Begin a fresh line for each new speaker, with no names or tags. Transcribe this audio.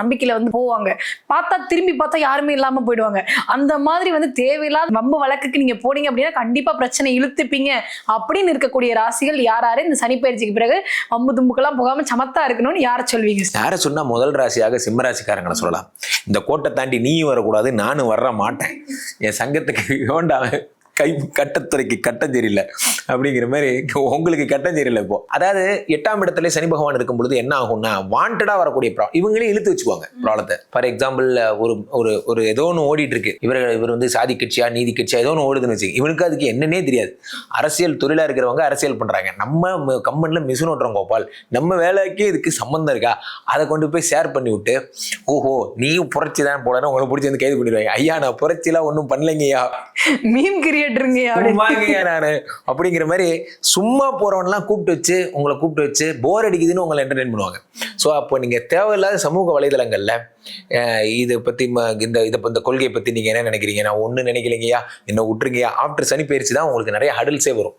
நம்பிக்கையில வந்து போவாங்க. பார்த்தா திரும்பி பார்த்தா யாருமே இல்லாம போயிடுவாங்க. அந்த மாதிரி வந்து தேவையில்லாத வம்பு வழக்குக்கு நீங்க போனீங்க அப்படின்னா கண்டிப்பா பிரச்சனை இழுத்துப்பீங்க அப்படின்னு இருக்கக்கூடிய ராசிகள் யாராரு இந்த சனிப்பெயர்ச்சிக்கு பிறகு வம்பு தும்புக்கெல்லாம் போகாம சமத்தா இருக்கணும்னு யார சொல்வீங்க?
யாரை சொன்னா முதல் ராசியாக சிம்ம ராசிக்காரங்களை சொல்லலாம். இந்த கோட்டை தாண்டி நீயும் வரக்கூடாது, நானும் வர மாட்டேன், என் சங்கத்துக்கு வேண்டா, கை கட்டத்துறைக்கு கட்டம் சரியில்லை அப்படிங்கிற மாதிரி உங்களுக்கு கட்டம் சரியில்லை. இப்போ அதாவது 8ஆம் இடத்துல சனி பகவான் இருக்கும் பொழுது என்ன ஆகும்னா வாண்டடா வரக்கூடிய இவங்களே இழுத்து வச்சுக்குவாங்க ப்ராப்ளத்தை. ஃபார் எக்ஸாம்பிள் ஒரு ஒரு ஒரு ஏதோ ஒன்று ஓடிட்டு இருக்கு, இவர் வந்து சாதி கட்சியா நீதி கட்சியா ஏதோ ஒன்று ஓடுதுன்னு வச்சு, இவனுக்கு அதுக்கு என்னன்னே தெரியாது. அரசியல் தொழிலா இருக்கிறவங்க அரசியல் பண்றாங்க, நம்ம கம்பெனில மிஷின் ஓட்டுறோம் கோபால், நம்ம வேலைக்கு இதுக்கு சம்பந்தம் இருக்கா, அதை கொண்டு போய் ஷேர் பண்ணி விட்டு ஓஹோ நீயும் புரட்சி தான் போலன்னு உங்களை பிடிச்சி வந்து கைது பண்ணிடுவாங்க. ஐயா நான் புரட்சிலாம் ஒன்றும் பண்ணலைங்கய்யா,
மீம் கிரியேட்டருங்க
நானு அப்படிங்கிற மாதிரி சும்மா போறவன்லாம் உங்களை கூப்பிட்டு வச்சு போர் அடிக்குதுன்னு உங்களை என்டர்டெயின் பண்ணுவாங்க. ஸோ அப்போ நீங்க தேவையில்லாத சமூக வலைதளங்கள்ல இதை பத்தி இந்த கொள்கையை பத்தி நீங்க என்ன நினைக்கிறீங்க, நான் ஒண்ணு நினைக்கலைங்கய்யா, என்ன விட்டுருங்கய்யா, ஆஃப்டர் சனி பயிற்சி தான் உங்களுக்கு நிறைய ஹடில்ஸே வரும்.